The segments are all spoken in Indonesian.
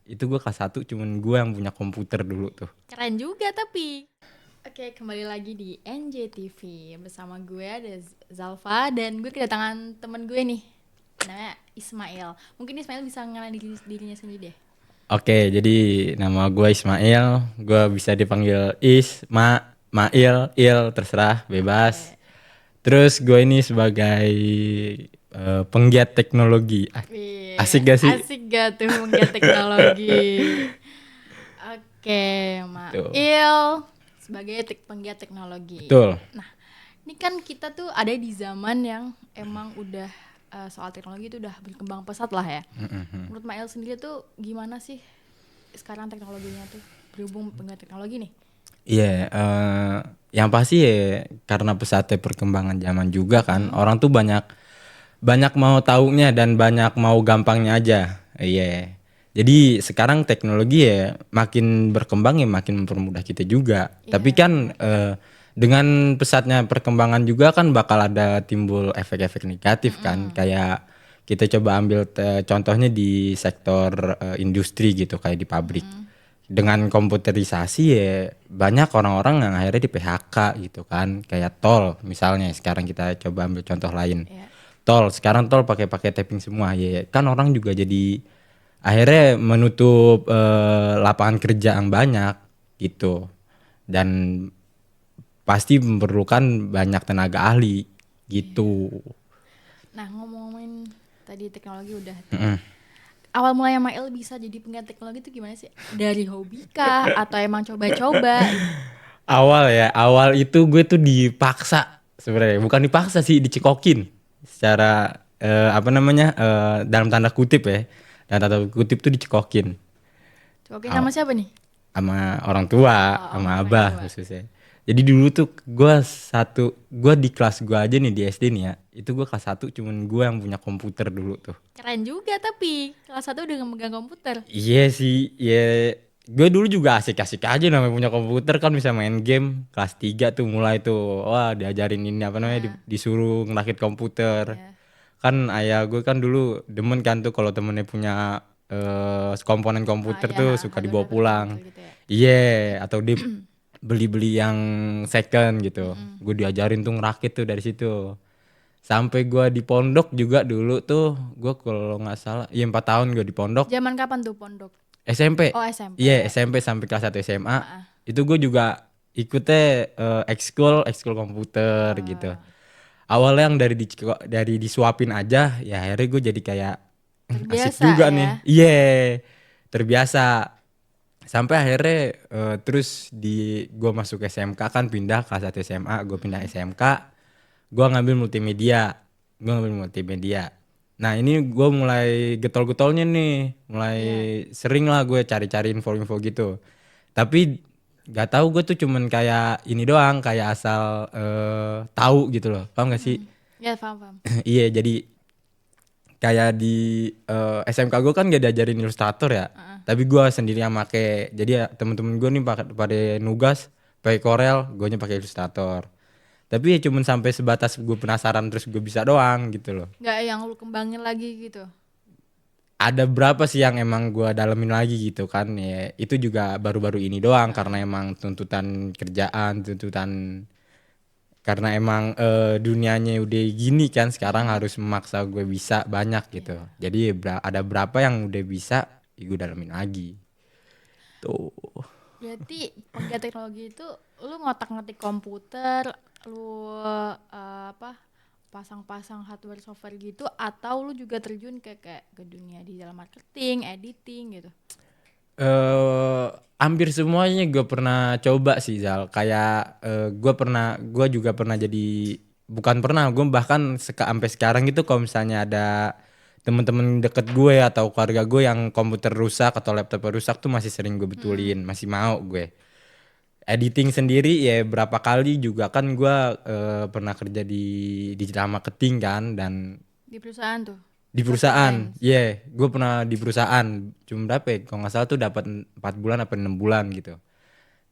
Itu gue kelas 1 cuman gue yang punya komputer dulu tuh. Keren juga tapi. Oke, kembali lagi di NJTV. Bersama gue ada Zalfa dan gue kedatangan temen gue nih. Namanya Ismail. Mungkin Ismail bisa mengenalin dirinya sendiri deh. Oke, jadi nama gue Ismail. Gue bisa dipanggil Mail, terserah, bebas. Oke. Terus gue ini sebagai penggiat teknologi. Wih, Asik gak sih? asik gak tuh menggiat teknologi. Oke, Tuh, Mail sebagai penggiat teknologi. betul. Nah, ini kan kita tuh ada di zaman yang emang udah soal teknologi itu udah berkembang pesat lah ya. Menurut Mail sendiri tuh gimana sih sekarang teknologinya tuh berhubung dengan teknologi nih? Iya, yang pasti ya karena pesatnya perkembangan zaman juga kan, orang tuh banyak banyak mau taunya dan banyak mau gampangnya aja. Iya. Jadi sekarang teknologi ya makin berkembang ya makin mempermudah kita juga. Tapi Iya kan benar. dengan pesatnya perkembangan juga kan bakal ada timbul efek-efek negatif kan. Kayak kita coba ambil contohnya di sektor industri gitu kayak di pabrik. Dengan komputerisasi ya banyak orang-orang yang akhirnya di PHK gitu kan. Kayak tol misalnya sekarang kita coba ambil contoh lain. Iya. Tol sekarang tol pakai tapping semua ya kan orang juga jadi akhirnya menutup lapangan kerja yang banyak gitu dan pasti memerlukan banyak tenaga ahli Iya. gitu. Nah, ngomong-ngomongin tadi teknologi udah tuh. Mm-mm. Awal mulanya Mail bisa jadi penggiat teknologi itu gimana sih? Dari hobi kah atau emang coba-coba gitu? Awal itu gue tuh dipaksa sebenarnya bukan dipaksa sih dicekokin secara apa namanya dalam tanda kutip ya dalam tanda kutip tuh dicekokin. Oke, sama siapa nih? Sama orang tua, Oh, sama sama orang abah tua. khususnya. Jadi dulu tuh gue di kelas gue aja nih di SD nih ya, itu gue kelas 1 cuman gue yang punya komputer dulu tuh. Keren juga tapi kelas 1 udah megang komputer. Iya sih, ya gue dulu juga asik-asik aja namanya punya komputer kan bisa main game. Kelas 3 tuh mulai tuh, wah diajarin ini apa namanya Nah, disuruh ngerakit komputer. iya. Kan ayah gue kan dulu demen kan tuh kalau temennya punya komponen Ah komputer ya, tuh suka dibawa hardware-hardware pulang. komputer gitu ya. Iya, atau dia beli-beli yang second gitu. Mm-mm. Gue diajarin tuh ngerakit tuh dari situ. Sampai gue di pondok juga dulu tuh, gue kalau nggak salah, iya 4 tahun gue di pondok. Zaman kapan tuh pondok? SMP, Oh, SMP. iya SMP sampai kelas 1 SMA. Ah, ah. Itu gue juga ikutnya ekskul komputer gitu. Oh, Awalnya yang dari disuapin aja, ya akhirnya gue jadi kayak asik terbiasa juga nih. ya. Iya, terbiasa. Sampai akhirnya terus gue masuk SMK kan pindah kelas 1 SMA gue pindah Mm-mm. SMK gue ngambil multimedia. Nah ini gue mulai getol-getolnya nih mulai Iya. sering lah gue cari-cari info-info gitu tapi nggak tahu gue tuh cuman kayak ini doang kayak asal tahu gitu loh paham gak sih. Mm-mm. Ya, paham, paham. Iya jadi kayak di SMK gue kan gak diajarin ilustrator ya Ah, ah. tapi gue sendiri yang make jadi ya temen-temen gue nih pada nugas pakai Corel gue nya pakai ilustrator tapi ya cuman sampai sebatas gue penasaran terus gue bisa doang gitu loh. Nggak yang lu kembangin lagi gitu. Ada berapa sih yang emang gue dalemin lagi gitu kan ya itu juga baru-baru ini doang Ah, karena ah. emang tuntutan kerjaan tuntutan karena emang dunianya udah gini kan sekarang Mm-mm. harus memaksa gue bisa banyak gitu Iya. jadi ada berapa yang udah bisa ya gue dalemin lagi tuh. Berarti penggiat teknologi itu lu ngotak-ngatik komputer, lu apa pasang-pasang hardware software gitu atau lu juga terjun kayak ke dunia digital marketing, editing gitu. Hampir semuanya gue pernah coba sih Zal kayak gue juga pernah jadi bukan pernah gue bahkan sampai sekarang gitu kalau misalnya ada temen-temen deket gue atau keluarga gue yang komputer rusak atau laptop rusak tuh masih sering gue Mm-mm. betulin masih mau gue editing sendiri ya berapa kali juga kan gue pernah kerja di digital marketing kan dan Di perusahaan tuh. di perusahaan, Freelance. iya, gue pernah di perusahaan, cuma berapa ya? Kalau nggak salah tuh dapat 4 bulan apa 6 bulan gitu.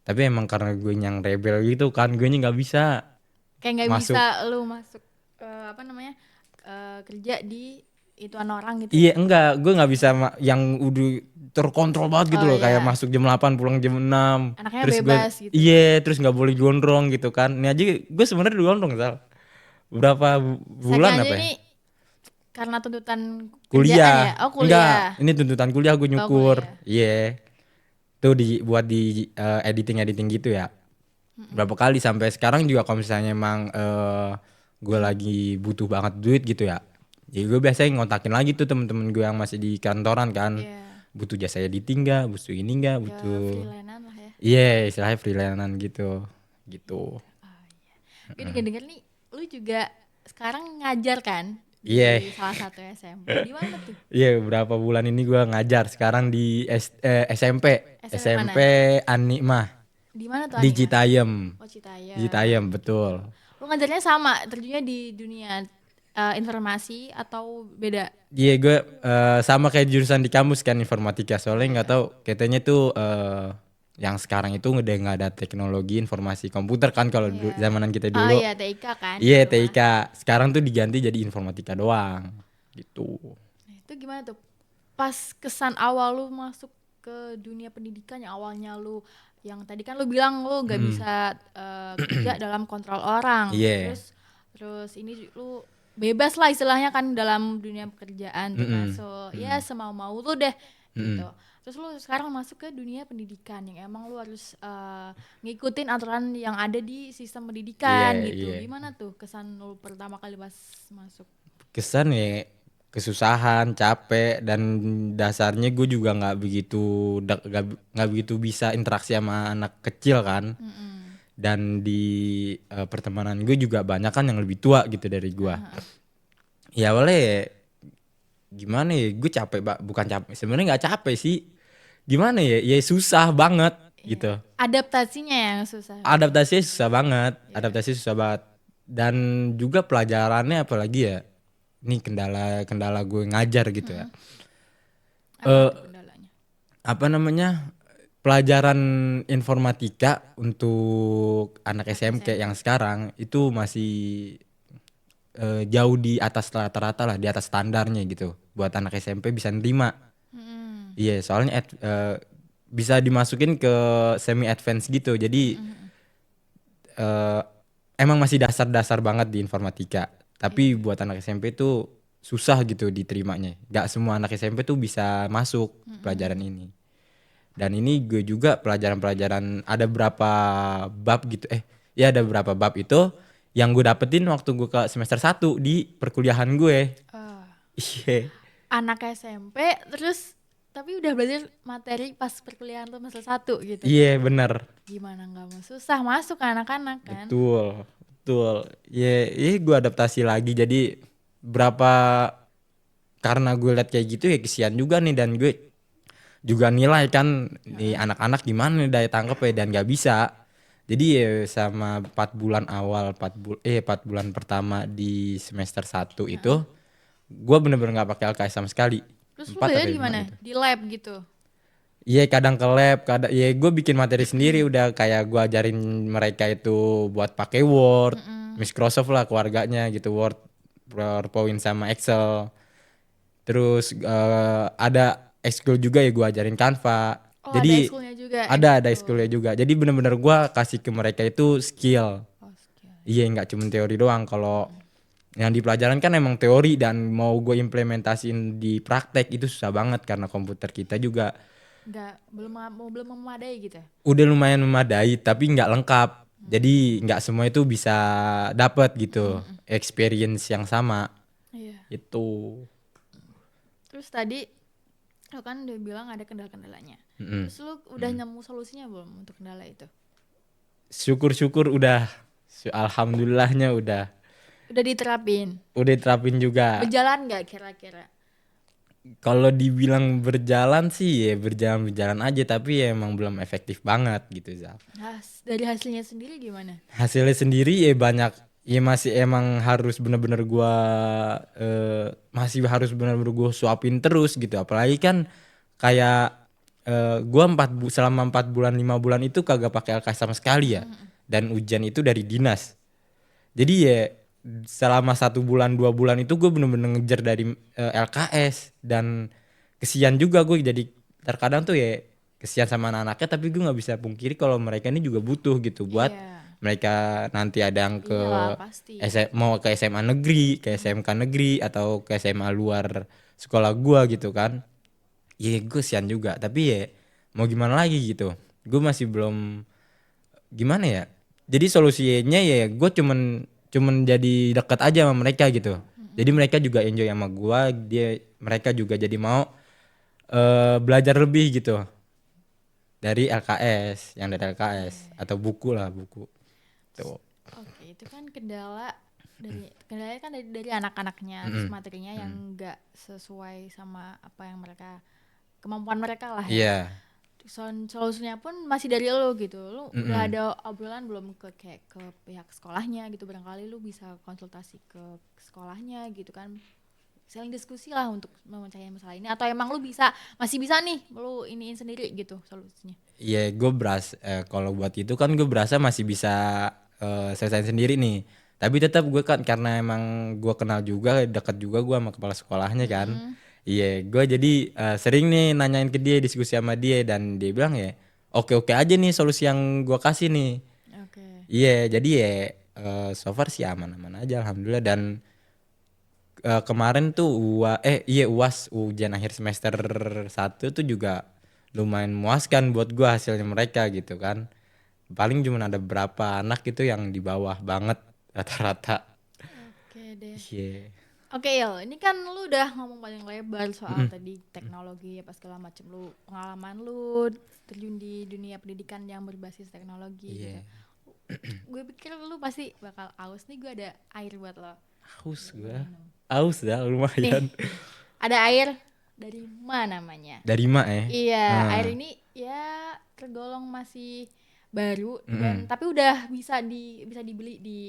Tapi emang karena gue yang rebel gitu kan, gue nggak bisa Kayak nggak bisa masuk. lu masuk apa namanya? Kerja di ituan orang gitu ya? Iya enggak, gue nggak bisa yang udah terkontrol banget gitu Oh loh, kayak iya, masuk jam 8 pulang jam 6. anaknya Terus gue bebas gitu. iya, terus nggak boleh gondrong gitu kan. Ini aja gue sebenarnya gondrong Sal. Berapa Saking bulan aja apa ya? ini karena tuntutan kerjaan ya? Kuliah. Oh Enggak, kuliah. ini tuntutan kuliah gue Oh nyukur. kuliah. Iya. Tuh buat di editing-editing gitu ya. Berapa kali sampai sekarang juga kalau misalnya emang gue lagi butuh banget duit gitu ya. Jadi gue biasanya ngontakin lagi tuh temen-temen gue yang masih di kantoran kan. Iya. Butuh jasa editing nggak, butuh ini nggak, Ya butuh freelance lah ya. iya istilahnya freelancean gitu. Gitu. Gue denger-denger nih, lu juga sekarang ngajar kan Iya. di salah satu SMP. Di mana tuh? Iya, beberapa bulan ini gue ngajar sekarang di SMP. SMP SMP mana? Anikmah Di mana tuh di Anima? Citayam. Oh Di Citayam, Citayam. betul. Lu ngajarnya sama, terjunnya di dunia informasi atau beda? Iya, gue sama kayak jurusan di kampus kan informatika. Soalnya nggak Iya. tahu katanya tuh yang sekarang itu udah nggak ada teknologi informasi komputer kan kalau Iya. zamanan kita Oh dulu. iya TIK kan Iya, itu mah. TIK. Sekarang tuh diganti jadi informatika doang. Gitu. Nah, itu gimana tuh? Pas kesan awal lu masuk ke dunia pendidikan yang awalnya lu yang tadi kan lu bilang lu nggak Mm. bisa kerja dalam kontrol orang. Iya. Terus ini lu bebas lah istilahnya kan dalam dunia pekerjaan tuh Mm-mm. masuk. Ya Mm-mm. semau-mau lu deh gitu. Mm-mm. Terus lu sekarang masuk ke dunia pendidikan yang emang lu harus ngikutin aturan yang ada di sistem Iya, pendidikan gitu. iya. Gimana tuh kesan lu pertama kali pas masuk? Kesan ya kesusahan, capek, dan dasarnya gue juga nggak begitu nggak begitu bisa interaksi sama anak kecil kan. Mm-mm. Dan di pertemanan gue juga banyak kan yang lebih tua gitu dari gue. Ya boleh gimana ya, gue capek bukan capek sebenarnya, nggak capek sih, gimana ya, ya susah banget Iya. gitu. Adaptasinya yang susah. Adaptasinya susah banget, Iya. adaptasi susah banget. Dan juga pelajarannya apalagi ya, ini kendala gue ngajar gitu ya. Apa Eh tuh kendalanya? apa namanya, pelajaran informatika untuk anak Anak SMK SMP. yang sekarang itu masih jauh di atas rata-rata lah, di atas standarnya gitu buat anak SMP bisa nerima. Mm-mm. Iya, soalnya bisa dimasukin ke semi advance gitu. Jadi eh, emang masih dasar-dasar banget di informatika. Tapi Iya. buat anak SMP tuh susah gitu diterimanya. Gak semua anak SMP tuh bisa masuk pelajaran ini. Dan ini gue juga pelajaran-pelajaran ada berapa bab gitu. Ya ada berapa bab itu yang gue dapetin waktu gue ke semester 1 di perkuliahan gue. Ah, Iya. anak SMP terus tapi udah belajar materi pas perkuliahan tuh semester 1 gitu. Iya bener. Gimana nggak mau susah masuk ke anak-anak kan? Betul. Betul. Ya gue adaptasi lagi. Jadi berapa, karena gue liat kayak gitu ya kesian juga nih, dan gue juga nilai kan nih anak-anak gimana nih daya tangkap ya, dan gak bisa. Jadi ya sama 4 bulan awal 4 bulan pertama di semester 1 itu gue bener-bener nggak pakai LKS sama sekali. Terus lu 4 belajar apa di 5 mana? gitu. Di lab gitu. Iya kadang ke lab, kadang ya gue bikin materi sendiri, udah kayak gue ajarin mereka itu buat pakai Word, Microsoft lah keluarganya gitu, Word, PowerPoint sama Excel. Terus ada ekskul juga ya gue ajarin Canva. Oh ada Jadi ekskulnya juga ada gitu. ekskulnya juga. Jadi bener-bener gue kasih ke mereka itu skill. Oh, skill. Iya nggak cuma teori doang. Kalau yang di pelajaran kan emang teori, dan mau gue implementasiin di praktek itu susah banget karena komputer kita juga Nggak belum memadai gitu ya? udah lumayan memadai tapi nggak lengkap. Jadi nggak semua itu bisa dapet gitu experience yang sama Iya. itu. Terus tadi lo kan udah bilang ada kendala-kendalanya. Mm-mm. Terus lu udah nemu solusinya belum untuk kendala itu? Syukur-syukur udah, alhamdulillahnya Udah diterapin. udah terapin juga. Berjalan nggak kira-kira? Kalau dibilang berjalan sih ya berjalan-berjalan aja, tapi ya emang belum efektif banget gitu Zal. Dari hasilnya sendiri gimana? Hasilnya sendiri ya banyak, ya masih emang harus bener-bener gua masih harus bener-bener gua suapin terus gitu. Apalagi kan kayak gua selama 4 bulan 5 bulan itu kagak pakai LKS sama sekali ya. Dan ujian itu dari dinas. Jadi ya selama 1 bulan 2 bulan itu gue bener-bener ngejar dari LKS, dan kesian juga gue, jadi terkadang tuh ya kesian sama anak-anaknya, tapi gue nggak bisa pungkiri kalau mereka ini juga butuh gitu buat Iya, mereka nanti ada yang ke iyalah pasti. mau ke SMA negeri, ke SMK negeri, atau ke SMA luar sekolah gua gitu kan. Ya gue kesian juga, tapi ya mau gimana lagi gitu, gue masih belum gimana ya. Jadi solusinya ya gue cuman cuman jadi dekat aja sama mereka gitu, jadi mereka juga enjoy sama gua, mereka juga jadi mau belajar lebih gitu dari LKS, yang dari LKS Oke. atau buku lah, buku tuh. Oke, itu kan kendala kan dari anak-anaknya, terus Mm-mm. materinya yang Mm. enggak sesuai sama apa yang mereka kemampuan mereka lah ya. Iya. Solusinya pun masih dari lo gitu. Lu udah Mm-mm. ada obrolan belum ke kayak ke pihak sekolahnya gitu, barangkali lu bisa konsultasi ke sekolahnya gitu kan. Saling diskusi lah untuk memecahkan masalah ini, atau emang lu masih bisa nih lu iniin sendiri gitu solusinya. Iya, gue kalau buat itu kan gue berasa masih bisa selesai sendiri nih. Tapi tetap gue kan karena emang gue kenal juga, dekat juga gue sama kepala sekolahnya kan. Mm-mm. Iya, gue jadi sering nih nanyain ke dia, diskusi sama dia, dan dia bilang ya oke-oke aja nih solusi yang gue kasih nih. Oke. Iya, jadi ya so far sih aman-aman aja alhamdulillah. Dan kemarin tuh UAS, ujian akhir semester 1 tuh juga lumayan memuaskan buat gua hasilnya mereka gitu kan. Paling cuma ada berapa anak gitu yang di bawah banget rata-rata. Oke deh. Iya. Oke Il, ini kan lu udah ngomong paling lebar soal Mm-mm. tadi teknologi apa segala macam, lu pengalaman lu terjun di dunia pendidikan yang berbasis teknologi gitu. Iya. Gue pikir lu pasti bakal aus nih, gue ada air buat lo. Haus Buat gua. minum. Haus dah Nih, lumayan. ada air dari mana namanya? Dari mak ya. Iya, Nah, air ini ya tergolong masih baru dan mm-mm. tapi udah bisa dibeli di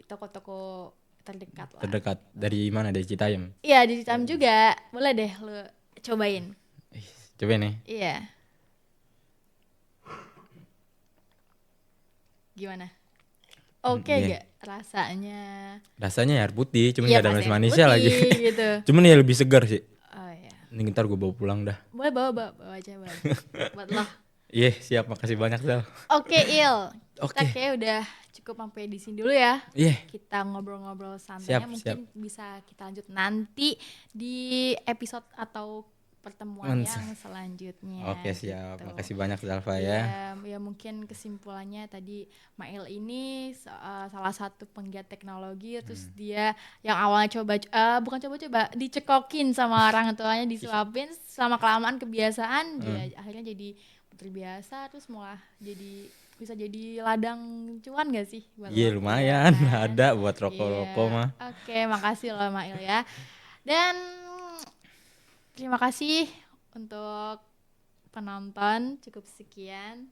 toko-toko terdekat lah Terdekat gitu. dari mana? Dari Citayam. Iya, di Hitam juga. Boleh deh lu cobain. Ih, coba nih. Iya, gimana? Oke Iya. gak rasanya? Rasanya air putih, cuman Iya gak ada pasti air manis-manisnya lagi. putih gitu. Cuman ya lebih segar sih. Oh iya. Ini ntar gue bawa pulang dah. Boleh bawa aja buat lo. Iya, siap. Makasih banyak, Sal. Oke Il, kita Oke. kayak udah cukup sampai di sini dulu ya. Iya, Kita ngobrol-ngobrol siap, santainya siap. mungkin bisa kita lanjut nanti di episode atau pertemuan Mans. yang selanjutnya Oke, siap. gitu. Makasih banyak, Salva ya. Iya, ya mungkin kesimpulannya tadi Mail ini salah satu penggiat teknologi, terus dia yang awalnya bukan coba-coba dicekokin sama orang tuanya, disuapin selama kelamaan kebiasaan, dia akhirnya jadi terbiasa, terus malah bisa jadi ladang cuan gak sih buat Iya, lo? Iya lumayan. kan? Ada buat rokok-rokok Iya. mah. Oke, makasih loh Mail ya. Dan terima kasih untuk penonton, cukup sekian.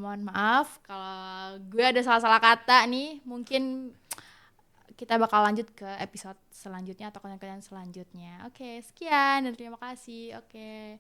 Mohon maaf kalau gue ada salah-salah kata nih. Mungkin kita bakal lanjut ke episode selanjutnya atau konten-konten selanjutnya. Oke, sekian dan terima kasih. Oke.